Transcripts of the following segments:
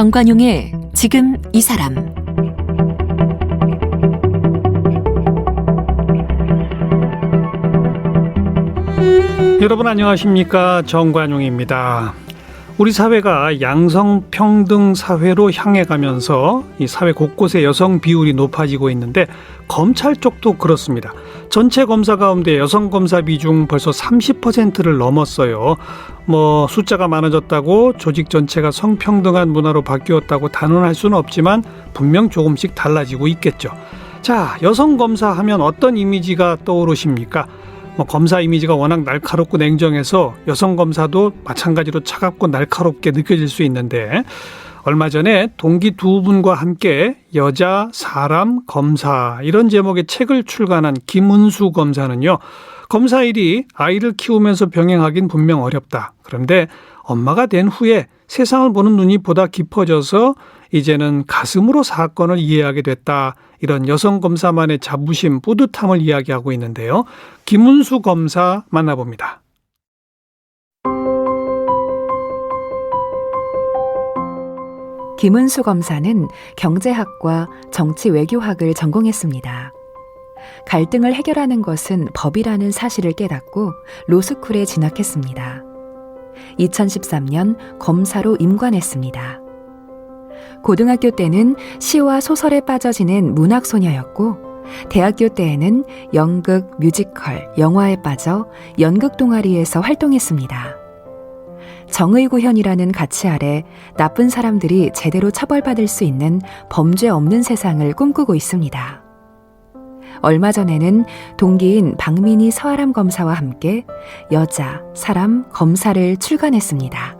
정관용의 지금 이 사람. 여러분 안녕하십니까? 정관용입니다. 우리 사회가 양성평등 사회로 향해 가면서 이 사회 곳곳에 여성 비율이 높아지고 있는데 검찰 쪽도 그렇습니다. 전체 검사 가운데 여성 검사 비중 벌써 30%를 넘었어요. 숫자가 많아졌다고 조직 전체가 성평등한 문화로 바뀌었다고 단언할 수는 없지만 분명 조금씩 달라지고 있겠죠. 자, 여성 검사 하면 어떤 이미지가 떠오르십니까? 검사 이미지가 워낙 날카롭고 냉정해서 여성 검사도 마찬가지로 차갑고 날카롭게 느껴질 수 있는데, 얼마 전에 동기 두 분과 함께 여자, 사람, 검사 이런 제목의 책을 출간한 김은수 검사는요, 검사 일이 아이를 키우면서 병행하긴 분명 어렵다. 그런데 엄마가 된 후에 세상을 보는 눈이 보다 깊어져서 이제는 가슴으로 사건을 이해하게 됐다. 이런 여성 검사만의 자부심, 뿌듯함을 이야기하고 있는데요. 김은수 검사 만나봅니다. 김은수 검사는 경제학과 정치외교학을 전공했습니다. 갈등을 해결하는 것은 법이라는 사실을 깨닫고 로스쿨에 진학했습니다. 2013년 검사로 임관했습니다. 고등학교 때는 시와 소설에 빠져 지낸 문학소녀였고, 대학교 때에는 연극, 뮤지컬, 영화에 빠져 연극 동아리에서 활동했습니다. 정의구현이라는 가치 아래 나쁜 사람들이 제대로 처벌받을 수 있는 범죄 없는 세상을 꿈꾸고 있습니다. 얼마 전에는 동기인 박민희 서아람 검사와 함께 여자, 사람, 검사를 출간했습니다.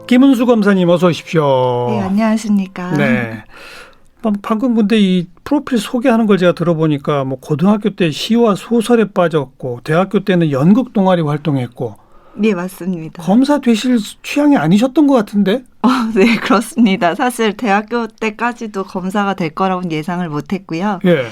김은수 검사님 어서 오십시오. 네, 안녕하십니까. 네. 방금 근데 이 프로필 소개하는 걸 제가 들어보니까 고등학교 때 시와 소설에 빠졌고, 대학교 때는 연극 동아리 활동했고. 네, 맞습니다. 검사 되실 취향이 아니셨던 것 같은데? 네, 그렇습니다. 사실 대학교 때까지도 검사가 될 거라고는 예상을 못했고요. 예.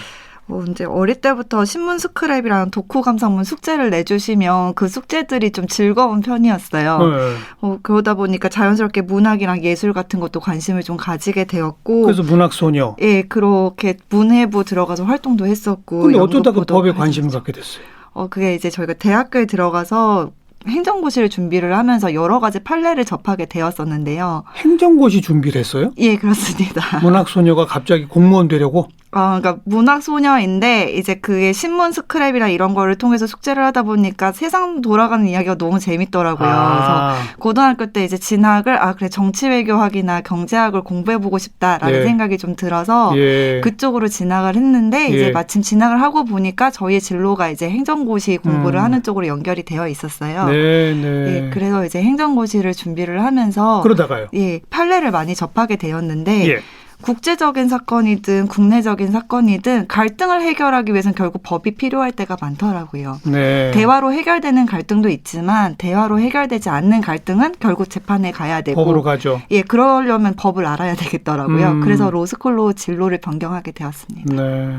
이제 어릴 때부터 신문 스크랩이랑 독후 감상문 숙제를 내주시면 그 숙제들이 좀 즐거운 편이었어요. 네. 그러다 보니까 자연스럽게 문학이랑 예술 같은 것도 관심을 좀 가지게 되었고. 그래서 문학소녀. 예, 그렇게 문해부 들어가서 활동도 했었고. 근데 어쩌다 그 법에 관심을 갖게 됐어요? 그게 이제 저희가 대학교에 들어가서 행정고시를 준비를 하면서 여러 가지 판례를 접하게 되었었는데요. 행정고시 준비를 했어요? 예, 그렇습니다. 문학소녀가 갑자기 공무원 되려고? 그러니까 문학소녀인데 이제 그게 신문 스크랩이나 이런 거를 통해서 숙제를 하다 보니까 세상 돌아가는 이야기가 너무 재밌더라고요. 그래서 고등학교 때 이제 진학을 그래 정치외교학이나 경제학을 공부해보고 싶다라는 생각이 좀 들어서 그쪽으로 진학을 했는데 이제 마침 진학을 하고 보니까 저희의 진로가 이제 행정고시 공부를 하는 쪽으로 연결이 되어 있었어요. 네. 예, 그래서 이제 행정고시를 준비를 하면서 그러다가요. 예, 판례를 많이 접하게 되었는데. 예. 국제적인 사건이든 국내적인 사건이든 갈등을 해결하기 위해서는 결국 법이 필요할 때가 많더라고요. 네. 대화로 해결되는 갈등도 있지만 대화로 해결되지 않는 갈등은 결국 재판에 가야 되고. 법으로 가죠. 예, 그러려면 법을 알아야 되겠더라고요. 그래서 로스쿨로 진로를 변경하게 되었습니다. 네.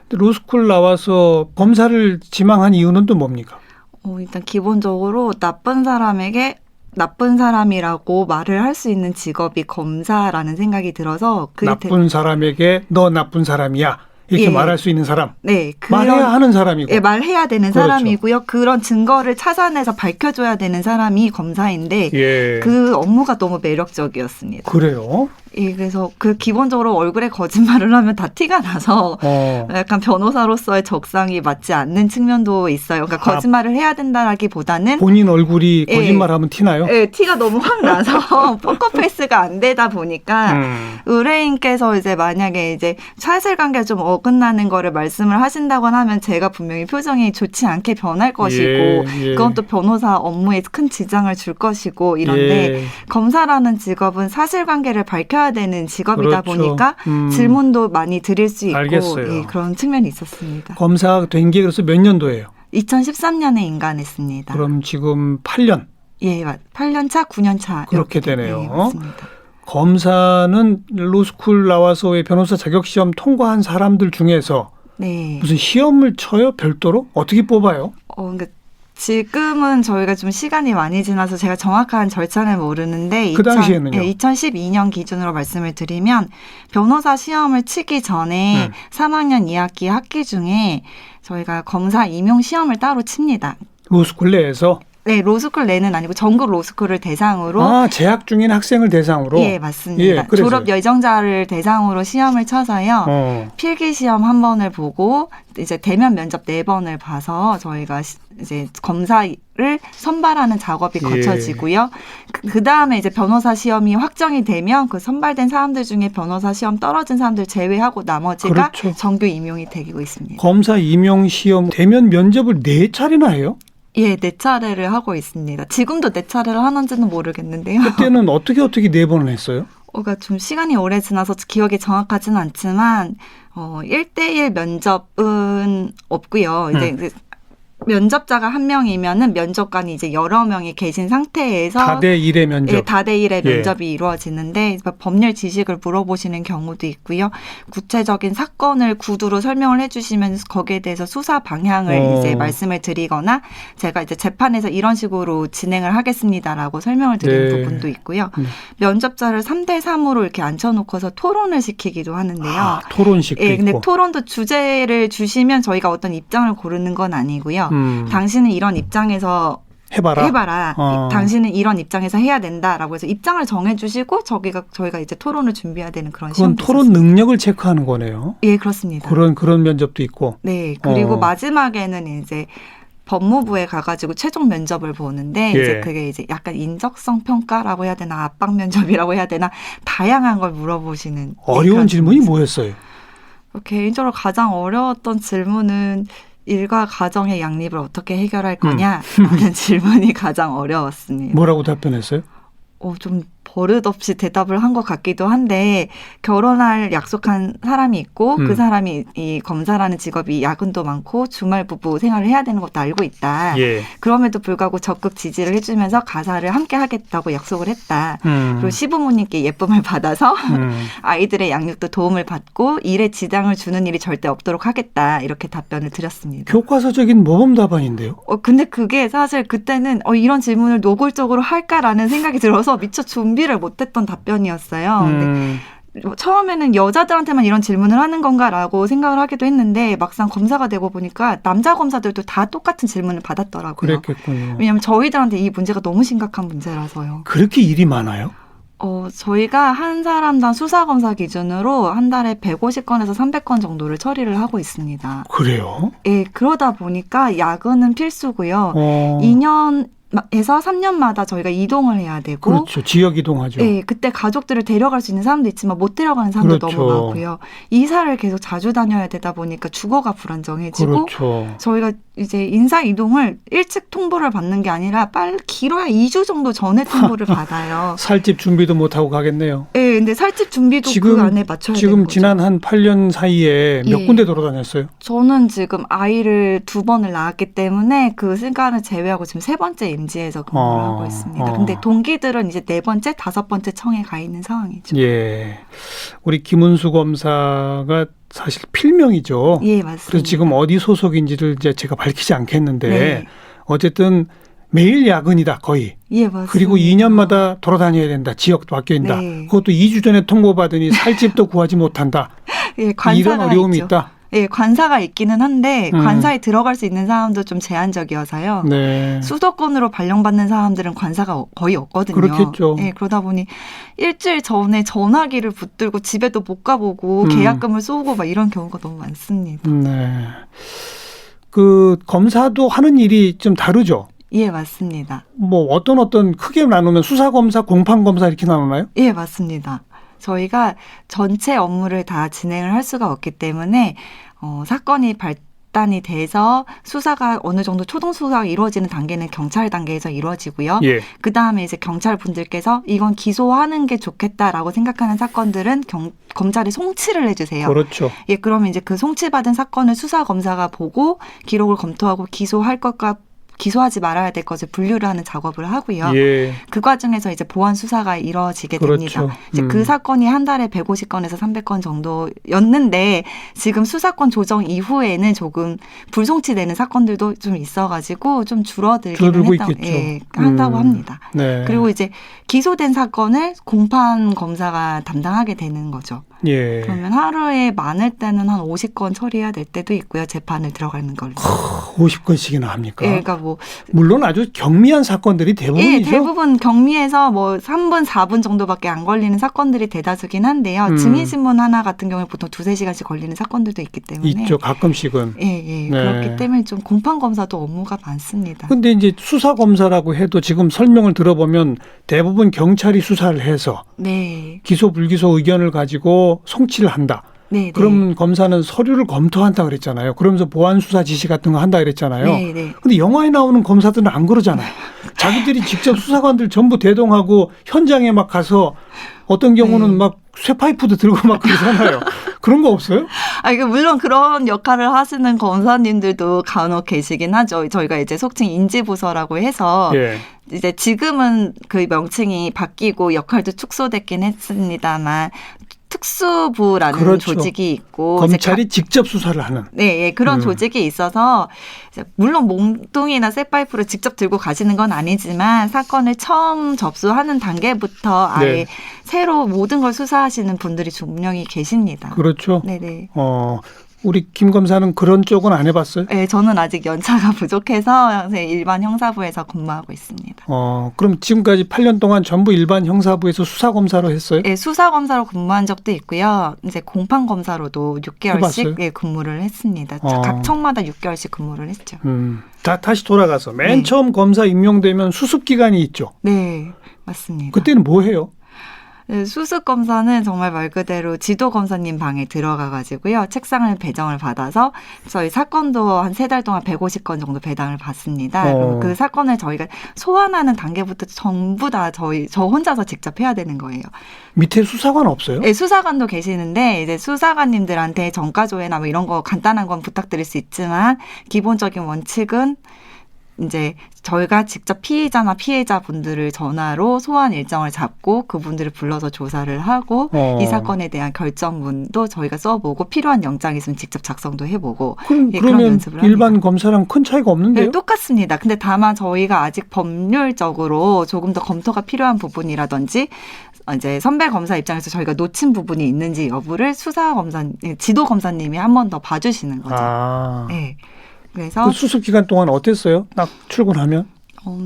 로스쿨 나와서 검사를 지망한 이유는 또 뭡니까? 일단 기본적으로 나쁜 사람에게 나쁜 사람이라고 말을 할 수 있는 직업이 검사라는 생각이 들어서 나쁜 사람에게 너 나쁜 사람이야 이렇게 말할 수 있는 사람. 네, 말해야 하는 사람이고. 예, 말해야 되는 그렇죠. 사람이고요. 그런 증거를 찾아내서 밝혀줘야 되는 사람이 검사인데 그 업무가 너무 매력적이었습니다. 그래요? 예, 그래서 기본적으로 얼굴에 거짓말을 하면 다 티가 나서 약간 변호사로서의 적성이 맞지 않는 측면도 있어요. 그러니까 거짓말을 해야 된다라기보다는 본인 얼굴이 거짓말하면 티나요? 예, 티가 너무 확 나서 포커페이스가 안 되다 보니까 의뢰인께서 이제 만약에 이제 사실관계가 좀 어긋나는 거를 말씀을 하신다거나 하면 제가 분명히 표정이 좋지 않게 변할 것이고 그건 또 변호사 업무에 큰 지장을 줄 것이고 이런데 검사라는 직업은 사실관계를 밝혀야 되는 직업이다 보니까 질문도 많이 드릴 수 있고 알겠어요. 그런 측면이 있었습니다. 검사 된 게 그래서 몇 년도예요? 2013년에 임관했습니다. 그럼 지금 8년? 예, 8년 차, 9년 차. 그렇게 되네요. 네, 맞습니다. 검사는 로스쿨 나와서 변호사 자격시험 통과한 사람들 중에서 네. 무슨 시험을 쳐요? 별도로? 어떻게 뽑아요? 그러니까 지금은 저희가 좀 시간이 많이 지나서 제가 정확한 절차는 모르는데 그 당시에는요? 2012년 기준으로 말씀을 드리면 변호사 시험을 치기 전에 3학년 2학기 학기 중에 저희가 검사 임용 시험을 따로 칩니다. 로스쿨 내에서? 네, 로스쿨 내는 아니고 전국 로스쿨을 대상으로. 재학 중인 학생을 대상으로? 예, 맞습니다. 예, 졸업 예정자를 대상으로 시험을 쳐서요. 필기 시험 한 번을 보고 이제 대면 면접 4번을 봐서 저희가 이제 검사를 선발하는 작업이 거쳐지고요. 그 다음에 이제 변호사 시험이 확정이 되면 그 선발된 사람들 중에 변호사 시험 떨어진 사람들 제외하고 나머지가 그렇죠. 정규 임용이 되고 있습니다. 검사 임용 시험 대면 면접을 4차례나 해요? 예, 4차례를 하고 있습니다. 지금도 4차례를 하는지는 모르겠는데요. 그때는 어떻게 4번을 했어요? 그러니까 좀 시간이 오래 지나서 기억이 정확하지는 않지만 1대1 면접은 없고요. 이제 면접자가 한 명이면은 면접관이 이제 여러 명이 계신 상태에서 다대 1의 면접. 예, 다대 1의 면접이 이루어지는데 법률 지식을 물어보시는 경우도 있고요. 구체적인 사건을 구두로 설명을 해주시면서 거기에 대해서 수사 방향을 이제 말씀을 드리거나 제가 이제 재판에서 이런 식으로 진행을 하겠습니다라고 설명을 드리는 부분도 있고요. 면접자를 3대 3으로 이렇게 앉혀놓고서 토론을 시키기도 하는데요. 토론식도 예, 있고. 근데 토론도 주제를 주시면 저희가 어떤 입장을 고르는 건 아니고요. 당신은 이런 입장에서 해봐라. 당신은 이런 입장에서 해야 된다라고 해서 입장을 정해주시고 저희가 이제 토론을 준비해야 되는 그런 시험. 그건 토론 능력을 체크하는 거네요. 예, 그렇습니다. 그런 면접도 있고. 네, 그리고 마지막에는 이제 법무부에 가가지고 최종 면접을 보는데 이제 그게 이제 약간 인적성 평가라고 해야 되나 압박 면접이라고 해야 되나 다양한 걸 물어보시는. 어려운 질문이 뭐였어요? 개인적으로 가장 어려웠던 질문은 일과 가정의 양립을 어떻게 해결할 거냐라는 질문이 가장 어려웠습니다. 뭐라고 답변했어요? 좀 버릇없이 대답을 한 것 같기도 한데 결혼할 약속한 사람이 있고 그 사람이 이 검사라는 직업이 야근도 많고 주말 부부 생활을 해야 되는 것도 알고 있다. 그럼에도 불구하고 적극 지지를 해주면서 가사를 함께 하겠다고 약속을 했다. 그리고 시부모님께 예쁨을 받아서 아이들의 양육도 도움을 받고 일에 지장을 주는 일이 절대 없도록 하겠다. 이렇게 답변을 드렸습니다. 교과서적인 모범 답안인데요. 근데 그게 사실 그때는 이런 질문을 노골적으로 할까라는 생각이 들어서 미처 준비를 못했던 답변이었어요. 근데 처음에는 여자들한테만 이런 질문을 하는 건가라고 생각을 하기도 했는데 막상 검사가 되고 보니까 남자 검사들도 다 똑같은 질문을 받았더라고요. 그랬겠군요. 왜냐하면 저희들한테 이 문제가 너무 심각한 문제라서요. 그렇게 일이 많아요? 저희가 한 사람당 수사검사 기준으로 한 달에 150건에서 300건 정도를 처리를 하고 있습니다. 그래요? 예, 그러다 보니까 야근은 필수고요. 2년에서 3년마다 저희가 이동을 해야 되고. 그렇죠. 지역 이동하죠. 네, 그때 가족들을 데려갈 수 있는 사람도 있지만 못 데려가는 사람도 그렇죠. 너무 많고요. 이사를 계속 자주 다녀야 되다 보니까 주거가 불안정해지고. 그렇죠. 저희가 이제 인사 이동을 일찍 통보를 받는 게 아니라 길어야 2주 정도 전에 통보를 받아요. 살집 준비도 못하고 가겠네요. 네, 근데 살집 준비도 그 안에 맞춰야 되는 지금 거죠. 지난 한 8년 사이에 몇 군데 돌아다녔어요? 저는 지금 아이를 2번을 낳았기 때문에 그 시간을 제외하고 지금 3번째 임지에서 근무를 하고 있습니다. 근데 동기들은 이제 4번째, 5번째 청에 가 있는 상황이죠. 예. 우리 김은수 검사가 사실 필명이죠. 예, 맞습니다. 그래서 지금 어디 소속인지를 이제 제가 밝히지 않겠는데 네. 어쨌든 매일 야근이다 거의. 예, 맞습니다. 그리고 2년마다 돌아다녀야 된다. 지역도 바뀐다. 네. 그것도 2주 전에 통보받으니 살집도 구하지 못한다. 예, 관사가 이런 어려움이 있죠. 있다. 예, 관사가 있기는 한데 관사에 들어갈 수 있는 사람도 좀 제한적이어서요. 네. 수도권으로 발령받는 사람들은 관사가 거의 없거든요. 그렇겠죠. 예, 그러다 보니 일주일 전에 전화기를 붙들고 집에도 못 가보고 계약금을 쏘고 막 이런 경우가 너무 많습니다. 네. 그 검사도 하는 일이 좀 다르죠. 예, 맞습니다. 뭐 어떤 크게 나누면 수사검사, 공판검사 이렇게 나누나요? 예, 맞습니다. 저희가 전체 업무를 다 진행을 할 수가 없기 때문에 사건이 발단이 돼서 수사가 어느 정도 초동 수사가 이루어지는 단계는 경찰 단계에서 이루어지고요. 예. 그 다음에 이제 경찰 분들께서 이건 기소하는 게 좋겠다라고 생각하는 사건들은 검찰이 송치를 해주세요. 그렇죠. 예, 그러면 이제 그 송치받은 사건을 수사 검사가 보고 기록을 검토하고 기소할 것과 기소하지 말아야 될 것을 분류를 하는 작업을 하고요. 예. 그 과정에서 이제 보완 수사가 이루어지게 됩니다. 그렇죠. 이제 그 사건이 한 달에 150건에서 300건 정도였는데 지금 수사권 조정 이후에는 조금 불송치되는 사건들도 좀 있어가지고 좀 줄어들기는 한다고 합니다. 네. 그리고 이제 기소된 사건을 공판 검사가 담당하게 되는 거죠. 예. 그러면 하루에 많을 때는 한 50건 처리해야 될 때도 있고요. 재판을 들어가는 걸로. 50건씩이나 합니까? 예, 그러니까 뭐 물론 아주 경미한 사건들이 대부분이죠. 예, 대부분 경미해서 뭐 3분, 4분 정도밖에 안 걸리는 사건들이 대다수긴 한데요. 증인신문 하나 같은 경우에 보통 2-3시간씩 걸리는 사건들도 있기 때문에. 있죠. 가끔씩은. 예, 예. 네. 그렇기 때문에 좀 공판검사도 업무가 많습니다. 근데 이제 수사검사라고 해도 지금 설명을 들어보면 대부분 경찰이 수사를 해서 네. 기소 불기소 의견을 가지고 송치를 한다. 네, 그럼 검사는 서류를 검토한다 그랬잖아요. 그러면서 보안 수사 지시 같은 거 한다 그랬잖아요. 네, 네. 근데 영화에 나오는 검사들은 안 그러잖아요. 자기들이 직접 수사관들 전부 대동하고 현장에 막 가서 어떤 경우는 네. 막 쇠파이프도 들고 막 그러잖아요. 그런 거 없어요? 아, 이게 물론 그런 역할을 하시는 검사님들도 간혹 계시긴 하죠. 저희가 이제 속칭 인지부서라고 해서 예. 이제 지금은 그 명칭이 바뀌고 역할도 축소됐긴 했습니다만 특수부라는 그렇죠. 조직이 있고 검찰이 직접 수사를 하는. 네, 예, 그런 조직이 있어서 이제 물론 몽둥이나 쇠파이프를 직접 들고 가시는 건 아니지만 사건을 처음 접수하는 단계부터 아예 네. 새로 모든 걸 수사하시는 분들이 분명히 계십니다. 그렇죠. 네네. 우리 김 검사는 그런 쪽은 안 해봤어요? 네, 저는 아직 연차가 부족해서 일반 형사부에서 근무하고 있습니다. 그럼 지금까지 8년 동안 전부 일반 형사부에서 수사검사로 했어요? 네, 수사검사로 근무한 적도 있고요. 이제 공판검사로도 6개월씩 해봤어요? 예, 근무를 했습니다. 각 청마다 6개월씩 근무를 했죠. 다시 돌아가서 맨 네. 처음 검사 임명되면 수습기간이 있죠. 네, 맞습니다. 그때는 뭐 해요? 네, 수습검사는 정말 말 그대로 지도검사님 방에 들어가가지고요. 책상을 배정을 받아서 저희 사건도 한 3달 동안 150건 정도 배당을 받습니다. 그럼 그 사건을 저희가 소환하는 단계부터 전부 다 저 혼자서 직접 해야 되는 거예요. 밑에 수사관 없어요? 네, 수사관도 계시는데 이제 수사관님들한테 정가조회나 뭐 이런 거 간단한 건 부탁드릴 수 있지만 기본적인 원칙은 이제 저희가 직접 피의자나 피해자분들을 전화로 소환 일정을 잡고 그분들을 불러서 조사를 하고 이 사건에 대한 결정문도 저희가 써보고 필요한 영장 있으면 직접 작성도 해보고 그런 그러면 연습을 일반 합니다. 검사랑 큰 차이가 없는데요? 네, 똑같습니다. 근데 다만 저희가 아직 법률적으로 조금 더 검토가 필요한 부분이라든지 이제 선배 검사 입장에서 저희가 놓친 부분이 있는지 여부를 지도 검사님이 한 번 더 봐주시는 거죠. 네. 그래서 그 수습 기간 동안 어땠어요? 딱 출근하면?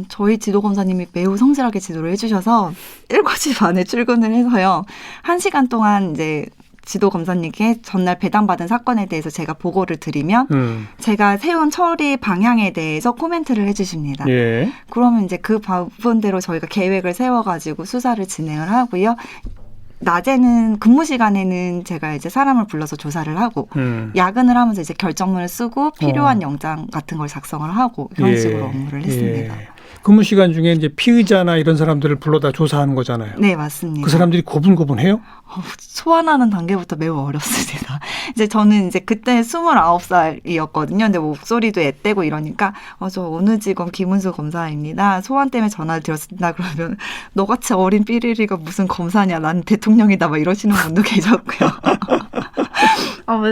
저희 지도검사님이 매우 성실하게 지도를 해주셔서 7시 반에 출근을 해서요. 1시간 동안 이제 지도검사님께 전날 배당받은 사건에 대해서 제가 보고를 드리면 제가 세운 처리 방향에 대해서 코멘트를 해주십니다. 예. 그러면 이제 그 부분대로 저희가 계획을 세워가지고 수사를 진행을 하고요. 낮에는 근무 시간에는 제가 이제 사람을 불러서 조사를 하고 야근을 하면서 이제 결정문을 쓰고 필요한 영장 같은 걸 작성을 하고 이런 식으로 업무를 했습니다. 근무 시간 중에 이제 피의자나 이런 사람들을 불러다 조사하는 거잖아요. 네, 맞습니다. 그 사람들이 고분고분해요? 소환하는 단계부터 매우 어렵습니다. 이제 저는 이제 그때 29살이었거든요. 근데 목소리도 앳되고 이러니까 저 어느 직원 김은수 검사입니다. 소환 때문에 전화를 드렸습니다. 그러면 너같이 어린 삐리리가 무슨 검사냐. 난 대통령이다. 막 이러시는 분도 계셨고요.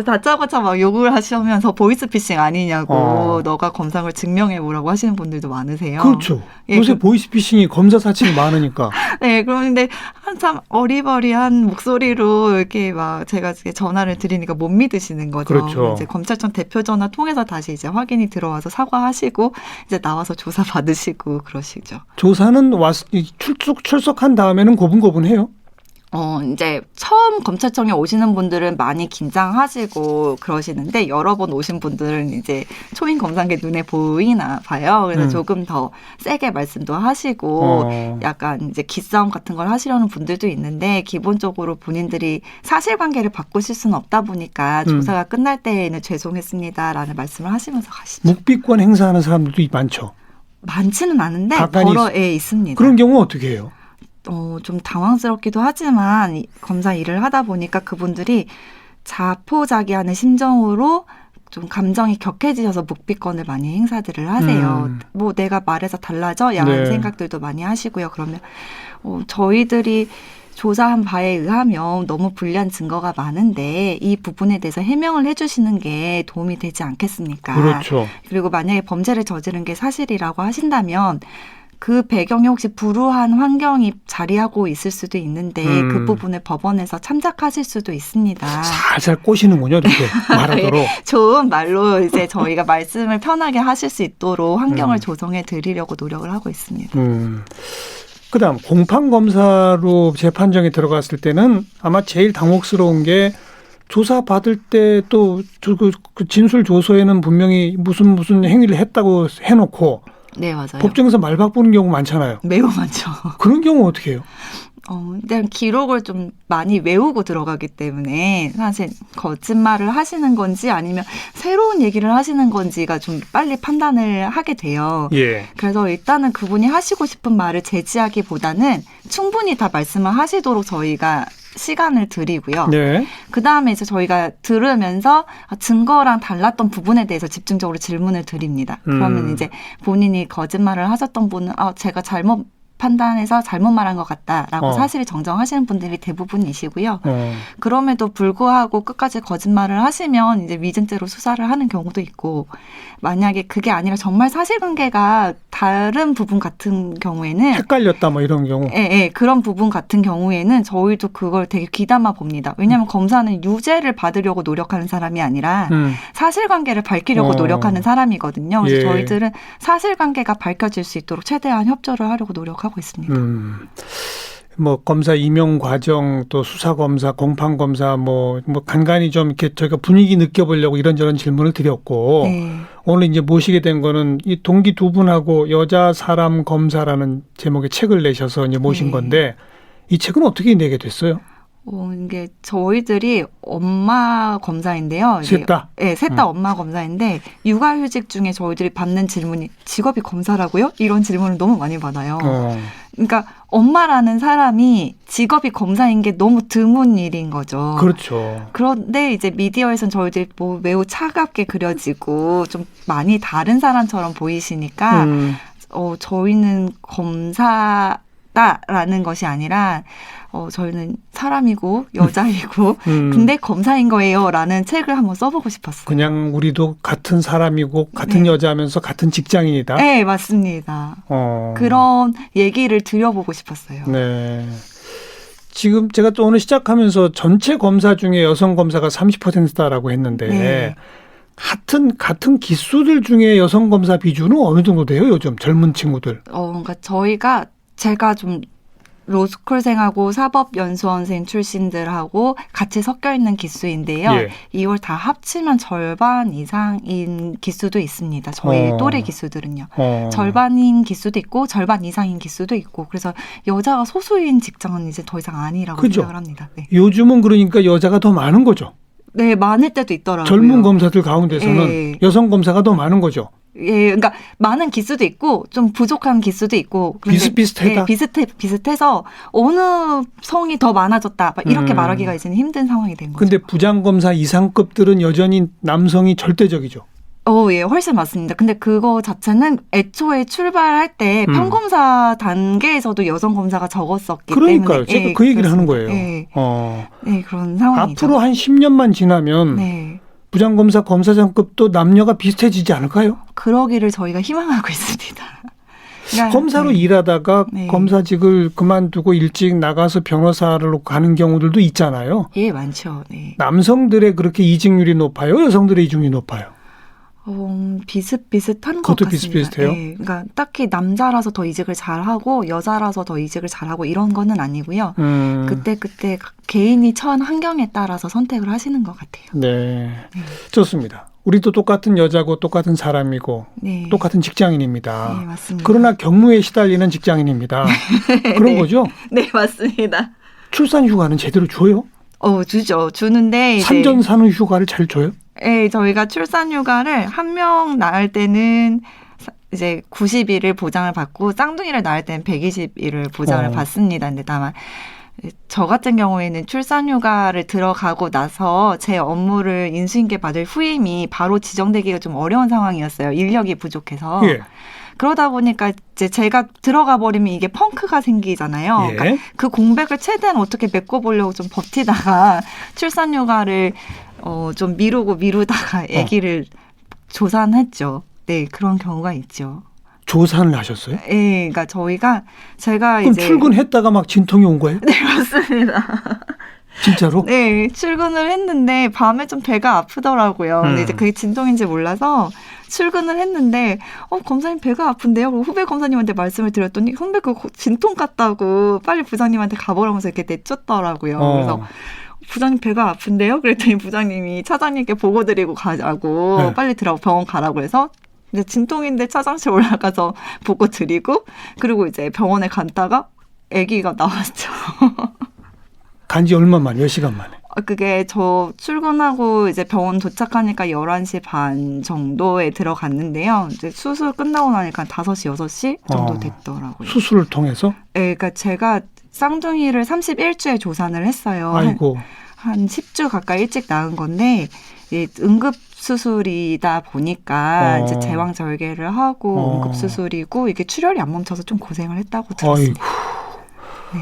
다짜고짜 막 욕을 하시면서 보이스피싱 아니냐고 너가 검사를 증명해보라고 하시는 분들도 많으세요. 그렇죠. 예, 요새 보이스피싱이 검사 사칭이 많으니까. 네, 그런데 한참 어리버리한 목소리로 이렇게 막 제가 전화를 드리니까 못 믿으시는 거죠. 그렇죠. 이제 검찰청 대표 전화 통해서 다시 이제 확인이 들어와서 사과하시고 이제 나와서 조사 받으시고 그러시죠. 조사는 출석한 다음에는 고분고분해요? 이제 처음 검찰청에 오시는 분들은 많이 긴장하시고 그러시는데 여러 번 오신 분들은 이제 초임 검사인 게 눈에 보이나 봐요. 그래서 조금 더 세게 말씀도 하시고 약간 이제 기싸움 같은 걸 하시려는 분들도 있는데 기본적으로 본인들이 사실관계를 바꾸실 수는 없다 보니까 조사가 끝날 때에는 죄송했습니다라는 말씀을 하시면서 가시죠. 묵비권 행사하는 사람들도 많죠. 많지는 않은데 있습니다. 그런 경우 어떻게 해요? 좀 당황스럽기도 하지만 검사 일을 하다 보니까 그분들이 자포자기하는 심정으로 좀 감정이 격해지셔서 묵비권을 많이 행사들을 하세요. 뭐 내가 말해서 달라져? 야한 생각들도 많이 하시고요. 그러면 저희들이 조사한 바에 의하면 너무 불리한 증거가 많은데 이 부분에 대해서 해명을 해주시는 게 도움이 되지 않겠습니까? 그렇죠. 그리고 만약에 범죄를 저지른 게 사실이라고 하신다면 그 배경에 혹시 불우한 환경이 자리하고 있을 수도 있는데 그 부분을 법원에서 참작하실 수도 있습니다. 살살 꼬시는군요, 이렇게 말하도록. 네, 좋은 말로 이제 저희가 말씀을 편하게 하실 수 있도록 환경을 조성해 드리려고 노력을 하고 있습니다. 그다음 공판검사로 재판정에 들어갔을 때는 아마 제일 당혹스러운 게 조사 받을 때 또 그 진술 조서에는 분명히 무슨 행위를 했다고 해놓고 네, 맞아요. 법정에서 말 바꾸는 경우 많잖아요. 매우 많죠. 그런 경우 어떻게 해요? 일단 기록을 좀 많이 외우고 들어가기 때문에 사실 거짓말을 하시는 건지 아니면 새로운 얘기를 하시는 건지가 좀 빨리 판단을 하게 돼요. 예. 그래서 일단은 그분이 하시고 싶은 말을 제지하기보다는 충분히 다 말씀을 하시도록 저희가 시간을 드리고요. 네. 그다음에 이제 저희가 들으면서 증거랑 달랐던 부분에 대해서 집중적으로 질문을 드립니다. 그러면 이제 본인이 거짓말을 하셨던 분은 제가 잘못 판단해서 잘못 말한 것 같다라고 사실을 정정하시는 분들이 대부분이시고요. 그럼에도 불구하고 끝까지 거짓말을 하시면 이제 위증죄로 수사를 하는 경우도 있고 만약에 그게 아니라 정말 사실관계가 다른 부분 같은 경우에는 헷갈렸다 뭐 이런 경우. 예, 그런 부분 같은 경우에는 저희도 그걸 되게 귀담아 봅니다. 왜냐하면 검사는 유죄를 받으려고 노력하는 사람이 아니라 사실관계를 밝히려고 노력하는 사람이거든요. 그래서 저희들은 사실관계가 밝혀질 수 있도록 최대한 협조를 하려고 노력하고 있습니다. 뭐 검사 임용 과정 또 수사 검사, 공판 검사 뭐 간간히 좀 이렇게 저희가 분위기 느껴보려고 이런저런 질문을 드렸고 오늘 이제 모시게 된 거는 이 동기 두 분하고 여자 사람 검사라는 제목의 책을 내셔서 이제 모신 건데 이 책은 어떻게 내게 됐어요? 이게 저희들이 엄마 검사인데요. 셋 다? 네, 셋 다 엄마 검사인데 육아휴직 중에 저희들이 받는 질문이 직업이 검사라고요? 이런 질문을 너무 많이 받아요. 그러니까 엄마라는 사람이 직업이 검사인 게 너무 드문 일인 거죠. 그렇죠. 그런데 이제 미디어에선 저희들이 뭐 매우 차갑게 그려지고 좀 많이 다른 사람처럼 보이시니까 저희는 검사다라는 것이 아니라 저희는 사람이고 여자이고 근데 검사인 거예요라는 책을 한번 써보고 싶었어요. 그냥 우리도 같은 사람이고 같은 여자면서 같은 직장인이다. 네, 맞습니다. 그런 얘기를 드려보고 싶었어요. 네. 지금 제가 또 오늘 시작하면서 전체 검사 중에 여성 검사가 30%다라고 했는데 같은 기수들 중에 여성 검사 비중은 어느 정도 돼요? 요즘 젊은 친구들. 그러니까 제가 좀 로스쿨생하고 사법연수원생 출신들하고 같이 섞여 있는 기수인데요. 이걸 다 합치면 절반 이상인 기수도 있습니다. 저희 또래 기수들은요. 절반인 기수도 있고 절반 이상인 기수도 있고 그래서 여자가 소수인 직장은 이제 더 이상 아니라고 생각을 합니다. 네. 요즘은 그러니까 여자가 더 많은 거죠. 네, 많을 때도 있더라고요. 젊은 검사들 가운데서는 여성 검사가 더 많은 거죠. 예, 그러니까 많은 기수도 있고 좀 부족한 기수도 있고 비슷비슷하다. 비슷해서 어느 성이 더 많아졌다 이렇게 말하기가 이제는 힘든 상황이 된 거죠. 근데 부장검사 이상급들은 여전히 남성이 절대적이죠. 예, 훨씬 맞습니다. 근데 그거 자체는 애초에 출발할 때 평검사 단계에서도 여성 검사가 적었었기 그러니까요. 때문에. 제가 그 얘기를 하는 거예요. 네, 그런 상황이죠. 앞으로 한 10년만 지나면 부장검사, 검사장급도 남녀가 비슷해지지 않을까요? 그러기를 저희가 희망하고 있습니다. 그러니까, 검사로 일하다가 검사직을 그만두고 일찍 나가서 변호사로 가는 경우들도 있잖아요. 예, 많죠. 네. 남성들의 그렇게 이직률이 높아요? 여성들의 이직률이 높아요? 비슷비슷한 것 그것도 같습니다. 비슷비슷해요? 네, 그러니까 딱히 남자라서 더 이직을 잘하고 여자라서 더 이직을 잘하고 이런 거는 아니고요. 그때 개인이 처한 환경에 따라서 선택을 하시는 것 같아요. 네. 좋습니다. 우리도 똑같은 여자고 똑같은 사람이고 똑같은 직장인입니다. 네, 맞습니다. 그러나 경무에 시달리는 직장인입니다. 그런 거죠? 네, 맞습니다. 출산 휴가는 제대로 줘요? 주죠. 주는데 산전산후 휴가를 잘 줘요? 네, 저희가 출산 휴가를 한 명 낳을 때는 이제 90일을 보장을 받고 쌍둥이를 낳을 때는 120일을 보장을 받습니다. 근데 다만 저 같은 경우에는 출산휴가를 들어가고 나서 제 업무를 인수인계 받을 후임이 바로 지정되기가 좀 어려운 상황이었어요. 인력이 부족해서. 예. 그러다 보니까 이제 제가 들어가 버리면 이게 펑크가 생기잖아요. 예. 그러니까 그 공백을 최대한 어떻게 메꿔보려고 좀 버티다가 출산휴가를 좀 미루다가 아기를 조산했죠. 네, 그런 경우가 있죠. 조산을 하셨어요? 네, 그러니까 제가 그럼 이제 출근했다가 막 진통이 온 거예요? 네, 맞습니다. 진짜로? 네, 출근을 했는데 밤에 좀 배가 아프더라고요. 근데 이제 그게 진통인지 몰라서 출근을 했는데 검사님 배가 아픈데요? 그리고 후배 검사님한테 말씀을 드렸더니 선배 그거 진통 같다고 빨리 부장님한테 가보라면서 이렇게 내쫓더라고요. 그래서 부장님 배가 아픈데요? 그랬더니 부장님이 차장님께 보고 드리고 가자고 네. 빨리 병원 가라고 해서 이제 진통인데 차장실 올라가서 보고 드리고 그리고 이제 병원에 갔다가 아기가 나왔죠. 간지 얼마 만에, 몇 시간 만에? 그게 저 출근하고 이제 병원 도착하니까 11시 반 정도에 들어갔는데요. 이제 수술 끝나고 나니까 5시, 6시 정도 됐더라고요. 수술을 통해서? 네, 그러니까 제가 쌍둥이를 31주에 조산을 했어요. 아이고. 한 10주 가까이 일찍 낳은 건데 응급 수술이다 보니까 이제 제왕절개를 하고 응급 수술이고 이게 출혈이 안 멈춰서 좀 고생을 했다고 들었습니다. 네.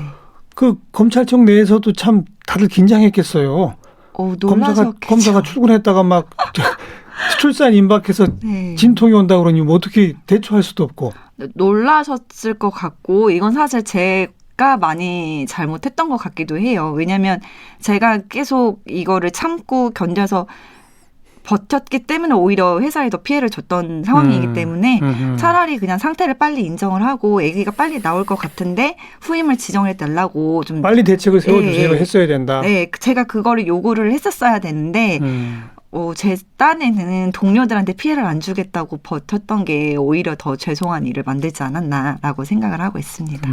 그 검찰청 내에서도 참 다들 긴장했겠어요. 검사가 출근했다가 막 출산 임박해서 네. 진통이 온다 그러니 뭐 어떻게 대처할 수도 없고. 놀라셨을 것 같고 이건 사실 제가 많이 잘못했던 것 같기도 해요. 왜냐하면 제가 계속 이거를 참고 견뎌서 버텼기 때문에 오히려 회사에 더 피해를 줬던 상황이기 때문에 차라리 그냥 상태를 빨리 인정을 하고 아기가 빨리 나올 것 같은데 후임을 지정해달라고 좀 빨리 대책을 세워주세요 했어야 된다. 네, 제가 그거를 요구를 했었어야 되는데 제 딴에는 동료들한테 피해를 안 주겠다고 버텼던 게 오히려 더 죄송한 일을 만들지 않았나라고 생각을 하고 있습니다.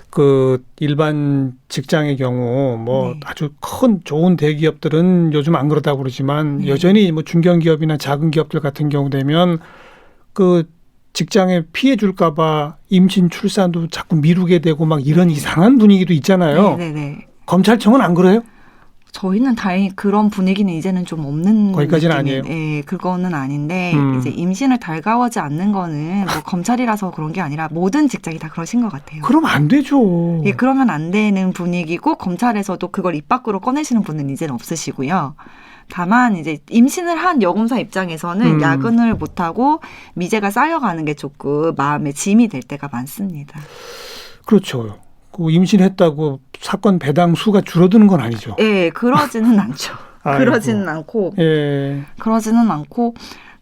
그 일반 직장의 경우 뭐 네. 아주 큰 좋은 대기업들은 요즘 안 그러다고 그러지만 네. 여전히 뭐 중견기업이나 작은 기업들 같은 경우 되면 그 직장에 피해 줄까 봐 임신 출산도 자꾸 미루게 되고 막 이런 이상한 분위기도 있잖아요. 네네네. 검찰청은 안 그래요? 저희는 다행히 그런 분위기는 이제는 좀 없는 거기까지는 느낌이, 아니에요. 네, 그거는 아닌데 이제 임신을 달가워하지 않는 거는 뭐 검찰이라서 그런 게 아니라 모든 직장이 다 그러신 것 같아요. 그럼 안 되죠. 예, 그러면 안 되는 분위기고 검찰에서도 그걸 입 밖으로 꺼내시는 분은 이제는 없으시고요. 다만 이제 임신을 한 여검사 입장에서는 야근을 못하고 미제가 쌓여가는 게 조금 마음에 짐이 될 때가 많습니다. 그렇죠. 그 임신했다고 사건 배당 수가 줄어드는 건 아니죠. 예, 그러지는 않죠. 그러지는 않고. 예. 그러지는 않고.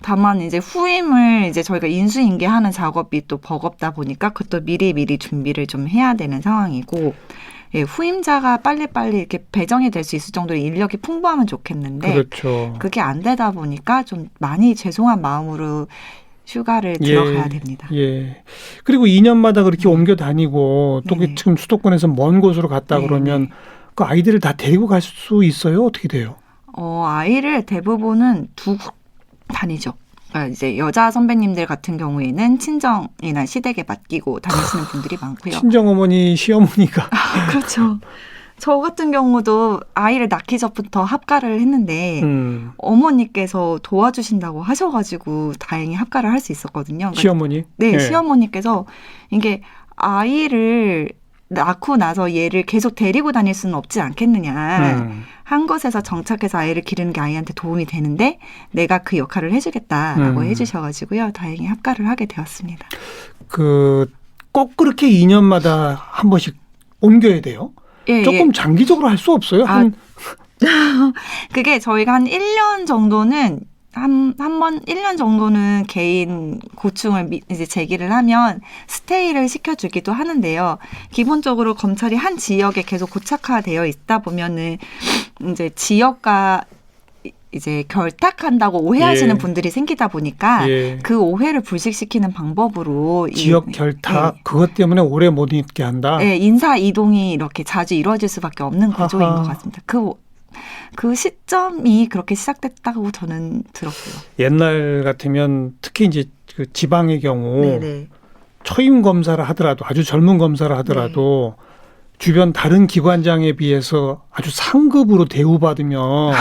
다만 이제 후임을 이제 저희가 인수인계하는 작업이 또 버겁다 보니까 그것도 미리 준비를 좀 해야 되는 상황이고 예, 후임자가 빨리빨리 이렇게 배정이 될 수 있을 정도로 인력이 풍부하면 좋겠는데 그렇죠. 그게 안 되다 보니까 좀 많이 죄송한 마음으로 휴가를 들어가야 됩니다. 예. 그리고 2년마다 그렇게 옮겨 다니고 또 네네. 지금 수도권에서 먼 곳으로 갔다 네네. 그러면 그 아이들을 다 데리고 갈 수 있어요? 어떻게 돼요? 아이를 대부분은 두고 다니죠. 그러니까 이제 여자 선배님들 같은 경우에는 친정이나 시댁에 맡기고 다니시는 분들이 많고요. 친정어머니, 시어머니가. 그렇죠. 저 같은 경우도 아이를 낳기 전부터 합가를 했는데 어머니께서 도와주신다고 하셔가지고 다행히 합가를 할 수 있었거든요. 그러니까 시어머니? 네, 예. 시어머니께서 이게 아이를 낳고 나서 얘를 계속 데리고 다닐 수는 없지 않겠느냐. 한 곳에서 정착해서 아이를 기르는 게 아이한테 도움이 되는데 내가 그 역할을 해주겠다라고 해주셔가지고요. 다행히 합가를 하게 되었습니다. 꼭 그렇게 2년마다 한 번씩 옮겨야 돼요? 예, 조금 예. 장기적으로 할 수 없어요? 그게 저희가 한 1년 정도는 한 번 1년 정도는 개인 고충을 이제 제기를 하면 스테이를 시켜주기도 하는데요. 기본적으로 검찰이 한 지역에 계속 고착화되어 있다 보면은 이제 지역과 이제 결탁한다고 오해하시는 예. 분들이 생기다 보니까 예. 그 오해를 불식시키는 방법으로 지역 결탁 그것 때문에 오래 못 있게 한다. 네, 인사 이동이 이렇게 자주 이루어질 수밖에 없는 구조인 것 같습니다. 그 시점이 그렇게 시작됐다고 저는 들었고요. 옛날 같으면 특히 이제 그 지방의 경우 네네. 초임 검사를 하더라도 아주 젊은 검사를 하더라도 주변 다른 기관장에 비해서 아주 상급으로 대우받으며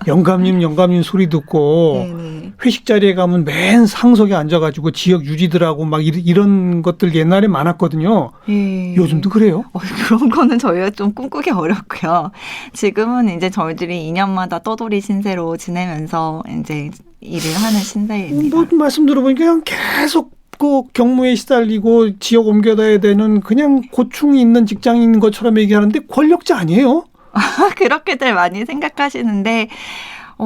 영감님 소리 듣고 네네. 회식 자리에 가면 맨 상석에 앉아가지고 지역 유지들하고 막 이런 것들 옛날에 많았거든요. 예. 요즘도 그래요? 그런 거는 저희가 좀 꿈꾸기 어렵고요. 지금은 이제 저희들이 2년마다 떠돌이 신세로 지내면서 이제 일을 하는 신세입니다. 뭐 말씀 들어보니까 그냥 계속 그 경무에 시달리고 지역 옮겨다야 되는 그냥 고충이 있는 직장인 것처럼 얘기하는데 권력자 아니에요? 그렇게들 많이 생각하시는데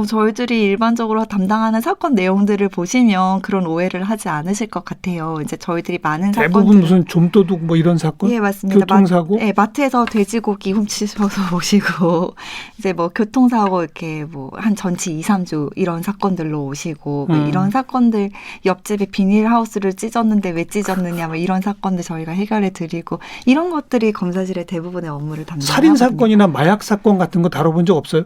저희들이 일반적으로 담당하는 사건 내용들을 보시면 그런 오해를 하지 않으실 것 같아요. 이제 저희들이 많은 대부분 사건들 무슨 좀도둑 뭐 이런 사건? 예, 맞습니다. 교통사고? 네, 마트에서 돼지고기 훔치셔서 오시고 이제 뭐 교통사고 이렇게 뭐 한 전치 2, 3주 이런 사건들로 오시고 뭐 이런 사건들 옆집에 비닐하우스를 찢었는데 왜 찢었느냐 뭐 이런 사건들 저희가 해결해 드리고 이런 것들이 검사실의 대부분의 업무를 담당하거든요. 살인 사건이나 마약 사건 같은 거 다뤄본 적 없어요?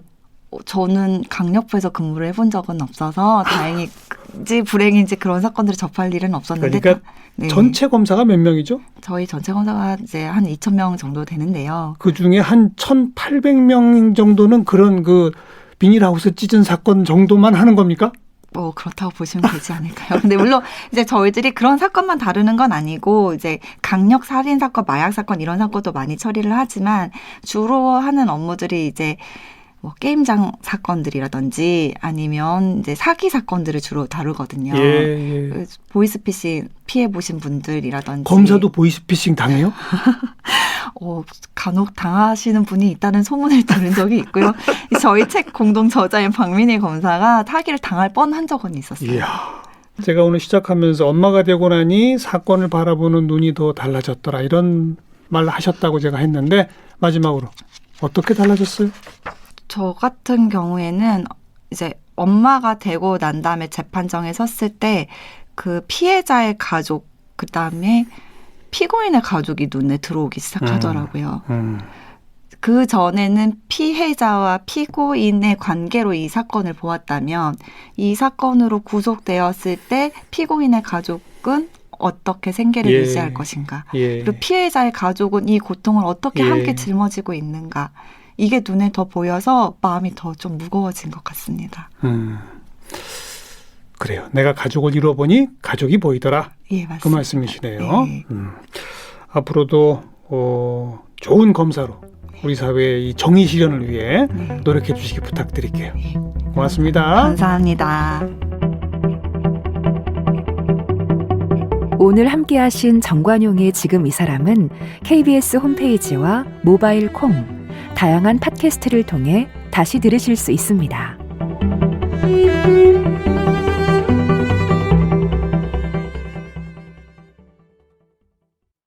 저는 강력부에서 근무를 해본 적은 없어서 다행인지 불행인지 그런 사건들을 접할 일은 없었는데 그러니까 네. 전체 검사가 몇 명이죠? 저희 전체 검사가 이제 한 2,000명 정도 되는데요. 그 중에 한 1,800명 정도는 그런 그 비닐하우스 찢은 사건 정도만 하는 겁니까? 뭐 그렇다고 보시면 되지 않을까요? 근데 물론 이제 저희들이 그런 사건만 다루는 건 아니고 이제 강력 살인 사건, 마약 사건 이런 사건도 많이 처리를 하지만 주로 하는 업무들이 이제 뭐 게임장 사건들이라든지 아니면 이제 사기 사건들을 주로 다루거든요. 예. 보이스피싱 피해 보신 분들이라든지 검사도 보이스피싱 당해요? 간혹 당하시는 분이 있다는 소문을 들은 적이 있고요. 저희 책 공동 저자인 박민희 검사가 사기를 당할 뻔한 적은 있었어요. 이야. 제가 오늘 시작하면서 엄마가 되고 나니 사건을 바라보는 눈이 더 달라졌더라 이런 말 하셨다고 제가 했는데 마지막으로 어떻게 달라졌어요? 저 같은 경우에는 이제 엄마가 되고 난 다음에 재판정에 섰을 때 그 피해자의 가족 그다음에 피고인의 가족이 눈에 들어오기 시작하더라고요. 그 전에는 피해자와 피고인의 관계로 이 사건을 보았다면 이 사건으로 구속되었을 때 피고인의 가족은 어떻게 생계를 예. 유지할 것인가. 예. 그리고 피해자의 가족은 이 고통을 어떻게 예. 함께 짊어지고 있는가. 이게 눈에 더 보여서 마음이 더 좀 무거워진 것 같습니다. 그래요. 내가 가족을 이뤄보니 가족이 보이더라. 예, 맞습니다. 그 말씀이시네요. 네. 앞으로도 좋은 검사로 우리 사회의 이 정의 실현을 위해 네. 노력해 주시기 부탁드릴게요. 네. 고맙습니다. 감사합니다. 오늘 함께하신 정관용의 지금 이 사람은 KBS 홈페이지와 모바일 콩, 다양한 팟캐스트를 통해 다시 들으실 수 있습니다.